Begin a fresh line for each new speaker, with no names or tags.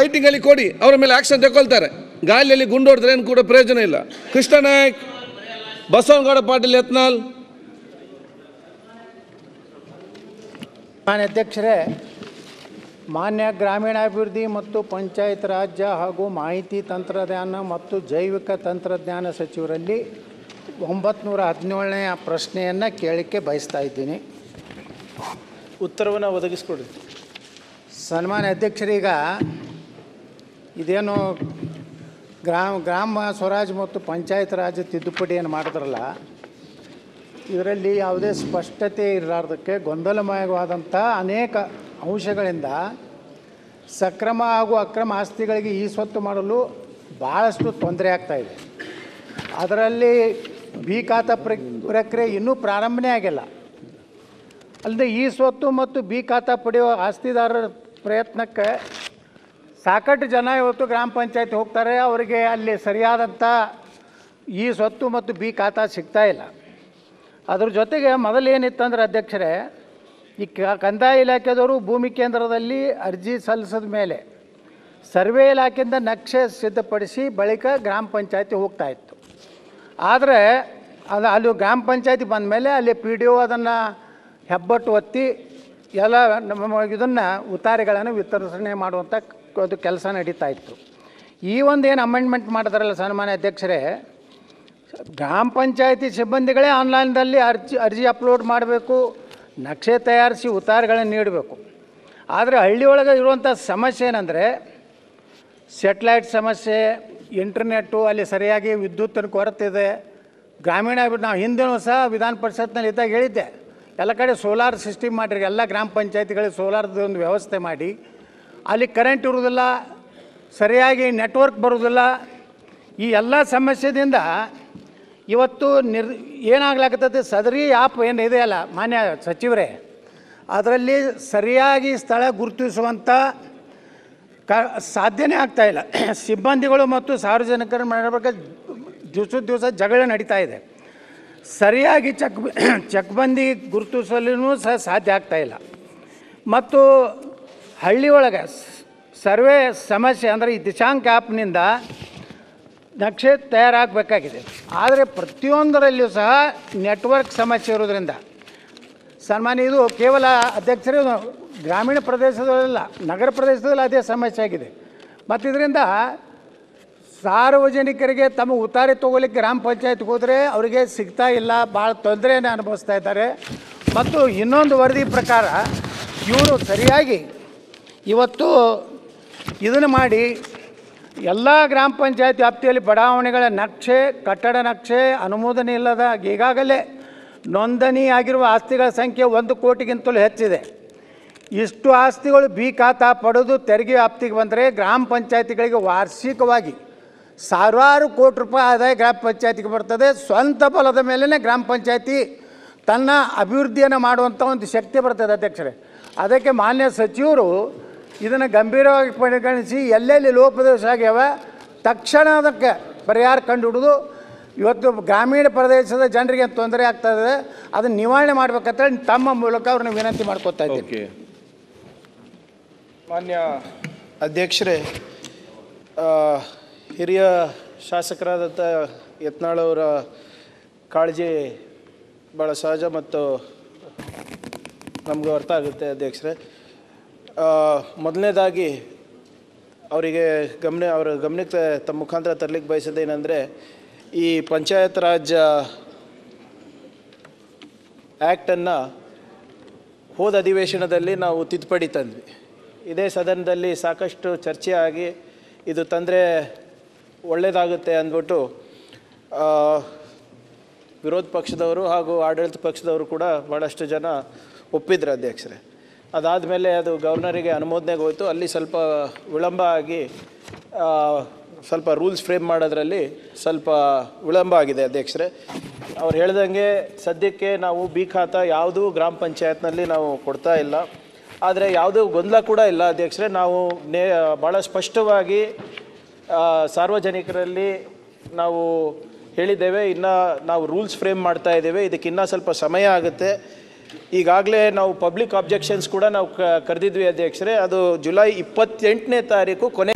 ಫೈಟಿಂಗಲ್ಲಿ ಕೊಡಿ, ಅವರ ಮೇಲೆ ಆ್ಯಕ್ಷನ್ ತಗೊಳ್ತಾರೆ. ಗಾಳಿಯಲ್ಲಿ ಗುಂಡು ಹೊಡೆದ್ರೆ ಏನು ಕೂಡ ಪ್ರಯೋಜನ ಇಲ್ಲ. ಕೃಷ್ಣ ನಾಯಕ್, ಬಸವನಗೌಡ ಪಾಟೀಲ್ ಯತ್ನಾಳ್.
ಮಾನ್ಯ ಅಧ್ಯಕ್ಷರೇ, ಮಾನ್ಯ ಗ್ರಾಮೀಣಾಭಿವೃದ್ಧಿ ಮತ್ತು ಪಂಚಾಯತ್ ರಾಜ್ಯ ಹಾಗೂ ಮಾಹಿತಿ ತಂತ್ರಜ್ಞಾನ ಮತ್ತು ಜೈವಿಕ ತಂತ್ರಜ್ಞಾನ ಸಚಿವರಲ್ಲಿ 917ನೇ ಪ್ರಶ್ನೆಯನ್ನು ಕೇಳಲಿಕ್ಕೆ ಬಯಸ್ತಾ ಇದ್ದೀನಿ.
ಉತ್ತರವನ್ನು ಒದಗಿಸ್ಕೊಡ್ರಿ.
ಸನ್ಮಾನ್ಯ ಅಧ್ಯಕ್ಷರೀಗ ಇದೇನು ಗ್ರಾಮ ಸ್ವರಾಜ್ ಮತ್ತು ಪಂಚಾಯತ್ ರಾಜ್ ತಿದ್ದುಪಡಿಯನ್ನು ಮಾಡಿದ್ರಲ್ಲ, ಇದರಲ್ಲಿ ಯಾವುದೇ ಸ್ಪಷ್ಟತೆ ಇರಲಾರ್ದಕ್ಕೆ ಗೊಂದಲಮಯವಾದಂಥ ಅನೇಕ ಅಂಶಗಳಿಂದ ಸಕ್ರಮ ಹಾಗೂ ಅಕ್ರಮ ಆಸ್ತಿಗಳಿಗೆ ಈ ಸ್ವತ್ತು ಮಾಡಲು ಭಾಳಷ್ಟು ತೊಂದರೆ ಆಗ್ತಾಯಿದೆ. ಅದರಲ್ಲಿ ಬಿ ಖಾತಾ ಪ್ರಕ್ರಿಯೆ ಇನ್ನೂ ಪ್ರಾರಂಭನೇ ಆಗಿಲ್ಲ. ಅಲ್ಲದೆ ಈ ಸ್ವತ್ತು ಮತ್ತು ಬಿ ಖಾತಾ ಪಡೆಯುವ ಆಸ್ತಿದಾರರ ಪ್ರಯತ್ನಕ್ಕೆ ಸಾಕಷ್ಟು ಜನ ಇವತ್ತು ಗ್ರಾಮ ಪಂಚಾಯತ್ ಹೋಗ್ತಾರೆ, ಅವರಿಗೆ ಅಲ್ಲಿ ಸರಿಯಾದಂಥ ಈ ಸ್ವತ್ತು ಮತ್ತು ಬಿ ಖಾತಾ ಸಿಗ್ತಾ ಇಲ್ಲ. ಅದ್ರ ಜೊತೆಗೆ ಮೊದಲೇನಿತ್ತಂದ್ರೆ ಅಧ್ಯಕ್ಷರೇ, ಈ ಕಂದಾಯ ಇಲಾಖೆದವರು ಭೂಮಿ ಕೇಂದ್ರದಲ್ಲಿ ಅರ್ಜಿ ಸಲ್ಲಿಸಿದ ಮೇಲೆ ಸರ್ವೆ ಇಲಾಖೆಯಿಂದ ನಕ್ಷೆ ಸಿದ್ಧಪಡಿಸಿ ಬಳಿಕ ಗ್ರಾಮ ಪಂಚಾಯತಿ ಹೋಗ್ತಾಯಿತ್ತು. ಆದರೆ ಅಲ್ಲಿ ಗ್ರಾಮ ಪಂಚಾಯತಿ ಬಂದ ಮೇಲೆ ಅಲ್ಲಿ ಪಿ ಡಿ ಒ ಅದನ್ನು ಹೆಬ್ಬಟ್ಟು ಒತ್ತಿ ಎಲ್ಲ ನಮ್ಮ ಇದನ್ನು ಉತ್ತಾರಿಗಳನ್ನು ವಿತರಣೆ ಮಾಡುವಂಥ ಅದು ಕೆಲಸ ನಡೀತಾ ಇತ್ತು. ಈ ಒಂದೇನು ಅಮೆಂಡ್ಮೆಂಟ್ ಮಾಡಿದಾರಲ್ಲ ಸನ್ಮಾನ್ಯ ಅಧ್ಯಕ್ಷರೇ, ಗ್ರಾಮ ಪಂಚಾಯತಿ ಸಿಬ್ಬಂದಿಗಳೇ ಆನ್ಲೈನ್ದಲ್ಲಿ ಅರ್ಜಿ ಅಪ್ಲೋಡ್ ಮಾಡಬೇಕು, ನಕ್ಷೆ ತಯಾರಿಸಿ ಉತ್ತಾರಗಳನ್ನು ನೀಡಬೇಕು. ಆದರೆ ಹಳ್ಳಿಯೊಳಗೆ ಇರುವಂಥ ಸಮಸ್ಯೆ ಏನಂದರೆ ಸೆಟ್ಲೈಟ್ ಸಮಸ್ಯೆ, ಇಂಟರ್ನೆಟ್ಟು, ಅಲ್ಲಿ ಸರಿಯಾಗಿ ವಿದ್ಯುತ್ತಿನ ಕೊರತೆ ಇದೆ. ಗ್ರಾಮೀಣ ನಾವು ಹಿಂದಿನೂ ಸಹ ವಿಧಾನ ಪರಿಷತ್ನಲ್ಲಿ ಇದ್ದಾಗ ಹೇಳಿದ್ದೆ, ಎಲ್ಲ ಕಡೆ ಸೋಲಾರ್ ಸಿಸ್ಟಮ್ ಮಾಡಿರಿ, ಎಲ್ಲ ಗ್ರಾಮ ಪಂಚಾಯತಿಗಳಿಗೆ ಸೋಲಾರ್ದು ಒಂದು ವ್ಯವಸ್ಥೆ ಮಾಡಿ, ಅಲ್ಲಿ ಕರೆಂಟ್ ಇರೋದಿಲ್ಲ, ಸರಿಯಾಗಿ ನೆಟ್ವರ್ಕ್ ಬರೋದಿಲ್ಲ. ಈ ಎಲ್ಲ ಸಮಸ್ಯೆದಿಂದ ಇವತ್ತು ಏನಾಗ್ಲಾಕತ್ತೈತೆ, ಸದರಿ ಆ್ಯಪ್ ಏನು ಇದೆಯಲ್ಲ ಮಾನ್ಯ ಸಚಿವರೇ, ಅದರಲ್ಲಿ ಸರಿಯಾಗಿ ಸ್ಥಳ ಗುರುತಿಸುವಂಥ ಸಾಧ್ಯನೇ ಆಗ್ತಾಯಿಲ್ಲ. ಸಿಬ್ಬಂದಿಗಳು ಮತ್ತು ಸಾರ್ವಜನಿಕರ ನಡುವೆ ದಿವಸ ಜಗಳ ನಡೀತಾ ಇದೆ. ಸರಿಯಾಗಿ ಚಕ್ಬಂದಿ ಗುರುತಿಸಲು ಸಹ ಸಾಧ್ಯ ಆಗ್ತಾಯಿಲ್ಲ. ಮತ್ತು ಹಳ್ಳಿ ಒಳಗೆ ಸರ್ವೆ ಸಮಸ್ಯೆ ಅಂದರೆ ಈ ದಿಶಾಂಕ ಆ್ಯಪ್ನಿಂದ ನಕ್ಷೆ ತಯಾರಾಗಬೇಕಾಗಿದೆ. ಆದರೆ ಪ್ರತಿಯೊಂದರಲ್ಲಿಯೂ ಸಹ ನೆಟ್ವರ್ಕ್ ಸಮಸ್ಯೆ ಇರೋದರಿಂದ ಸನ್ಮಾನ್ಯ ಇದು ಕೇವಲ ಅಧ್ಯಕ್ಷರೇ ಗ್ರಾಮೀಣ ಪ್ರದೇಶದಲ್ಲ, ನಗರ ಪ್ರದೇಶದಲ್ಲಿ ಅದೇ ಸಮಸ್ಯೆ ಆಗಿದೆ. ಮತ್ತು ಇದರಿಂದ ಸಾರ್ವಜನಿಕರಿಗೆ ತಮ್ಮ ಉತ್ತಾರಿ ತೊಗೊಲಿಕ್ಕೆ ಗ್ರಾಮ ಪಂಚಾಯತ್ಗೆ ಹೋದರೆ ಅವರಿಗೆ ಸಿಗ್ತಾ ಇಲ್ಲ, ಭಾಳ ತೊಂದರೆಯನ್ನು ಅನುಭವಿಸ್ತಾ ಇದ್ದಾರೆ. ಮತ್ತು ಇನ್ನೊಂದು ವರದಿ ಪ್ರಕಾರ ಇವರು ಸರಿಯಾಗಿ ಇವತ್ತು ಇದನ್ನು ಮಾಡಿ ಎಲ್ಲ ಗ್ರಾಮ ಪಂಚಾಯತ್ ವ್ಯಾಪ್ತಿಯಲ್ಲಿ ಬಡಾವಣೆಗಳ ನಕ್ಷೆ, ಕಟ್ಟಡ ನಕ್ಷೆ ಅನುಮೋದನೆ ಇಲ್ಲದ ಈಗಾಗಲೇ ನೋಂದಣಿಯಾಗಿರುವ ಆಸ್ತಿಗಳ ಸಂಖ್ಯೆ 1 ಕೋಟಿಗಿಂತಲೂ ಹೆಚ್ಚಿದೆ. ಇಷ್ಟು ಆಸ್ತಿಗಳು ಬಿ ಖಾತಾ ಪಡೆದು ತೆರಿಗೆ ವ್ಯಾಪ್ತಿಗೆ ಬಂದರೆ ಗ್ರಾಮ ಪಂಚಾಯತಿಗಳಿಗೆ ವಾರ್ಷಿಕವಾಗಿ ಸಾವಿರಾರು ಕೋಟಿ ರೂಪಾಯಿ ಆದಾಯ ಗ್ರಾಮ ಪಂಚಾಯತಿಗೆ ಬರ್ತದೆ. ಸ್ವಂತ ಬಲದ ಮೇಲೇ ಗ್ರಾಮ ಪಂಚಾಯತಿ ತನ್ನ ಅಭಿವೃದ್ಧಿಯನ್ನು ಮಾಡುವಂಥ ಒಂದು ಶಕ್ತಿ ಬರ್ತದೆ ಅಧ್ಯಕ್ಷರೇ. ಅದಕ್ಕೆ ಮಾನ್ಯ ಸಚಿವರು ಇದನ್ನು ಗಂಭೀರವಾಗಿ ಪರಿಗಣಿಸಿ ಎಲ್ಲೆಲ್ಲಿ ಲೋಪದೋಷ ಆಗ್ಯಾವ ತಕ್ಷಣ ಅದಕ್ಕೆ ಪರಿಹಾರ ಕಂಡುಹಿಡಿದು ಇವತ್ತು ಗ್ರಾಮೀಣ ಪ್ರದೇಶದ ಜನರಿಗೆ ತೊಂದರೆ ಆಗ್ತಾಯಿದೆ, ಅದನ್ನು ನಿವಾರಣೆ ಮಾಡಬೇಕಂತೇಳಿ ತಮ್ಮ ಮೂಲಕ ಅವ್ರನ್ನ ವಿನಂತಿ ಮಾಡ್ಕೊತಾ ಇದ್ದೀನಿ.
ಮಾನ್ಯ ಅಧ್ಯಕ್ಷರೇ, ಹಿರಿಯ ಶಾಸಕರಾದಂಥ ಯತ್ನಾಳ್ ಅವರ ಕಾಳಜಿ ಭಾಳ ಸಹಜ ಮತ್ತು ನಮಗೂ ಅರ್ಥ ಆಗುತ್ತೆ ಅಧ್ಯಕ್ಷರೇ. ಮೊದಲನೇದಾಗಿ ಅವರ ಗಮನಕ್ಕೆ ತಮ್ಮ ಮುಖಾಂತರ ತರಲಿಕ್ಕೆ ಬಯಸೋದೇನೆಂದರೆ, ಈ ಪಂಚಾಯತ್ ರಾಜ್ ಆ್ಯಕ್ಟನ್ನು ಹೋದ ಅಧಿವೇಶನದಲ್ಲಿ ನಾವು ತಿದ್ದುಪಡಿ ತಂದ್ವಿ. ಇದೇ ಸದನದಲ್ಲಿ ಸಾಕಷ್ಟು ಚರ್ಚೆ ಆಗಿ ಇದು ತಂದರೆ ಒಳ್ಳೆಯದಾಗುತ್ತೆ ಅಂದ್ಬಿಟ್ಟು ವಿರೋಧ ಪಕ್ಷದವರು ಹಾಗೂ ಆಡಳಿತ ಪಕ್ಷದವರು ಕೂಡ ಭಾಳಷ್ಟು ಜನ ಒಪ್ಪಿದ್ರು ಅಧ್ಯಕ್ಷರೇ. ಅದಾದಮೇಲೆ ಅದು ಗವರ್ನರಿಗೆ ಅನುಮೋದನೆಗೆ ಹೋಯಿತು. ಅಲ್ಲಿ ಸ್ವಲ್ಪ ವಿಳಂಬ ಆಗಿ ಸ್ವಲ್ಪ ರೂಲ್ಸ್ ಫ್ರೇಮ್ ಮಾಡೋದ್ರಲ್ಲಿ ಸ್ವಲ್ಪ ವಿಳಂಬ ಆಗಿದೆ ಅಧ್ಯಕ್ಷರೇ. ಅವ್ರು ಹೇಳ್ದಂಗೆ ಸದ್ಯಕ್ಕೆ ನಾವು ಬಿ ಖಾತಾ ಯಾವುದೂ ಗ್ರಾಮ ಪಂಚಾಯತ್ನಲ್ಲಿ ನಾವು ಕೊಡ್ತಾ ಇಲ್ಲ. ಆದರೆ ಯಾವುದೂ ಗೊಂದಲ ಕೂಡ ಇಲ್ಲ ಅಧ್ಯಕ್ಷರೇ. ನಾವು ಭಾಳ ಸ್ಪಷ್ಟವಾಗಿ ಸಾರ್ವಜನಿಕರಲ್ಲಿ ನಾವು ಹೇಳಿದ್ದೇವೆ, ಇನ್ನು ನಾವು ರೂಲ್ಸ್ ಫ್ರೇಮ್ ಮಾಡ್ತಾ ಇದ್ದೇವೆ, ಇದಕ್ಕೆ ಇನ್ನೂ ಸ್ವಲ್ಪ ಸಮಯ ಆಗುತ್ತೆ. ಈಗಾಗಲೇ ನಾವು ಪಬ್ಲಿಕ್ ಅಬ್ಜೆಕ್ಷನ್ಸ್ ಕೂಡ ನಾವು ಕರೆದಿದ್ವಿ ಅಧ್ಯಕ್ಷರೇ. ಅದು ಜುಲೈ 28ನೇ ತಾರೀಕು ಕೊನೆ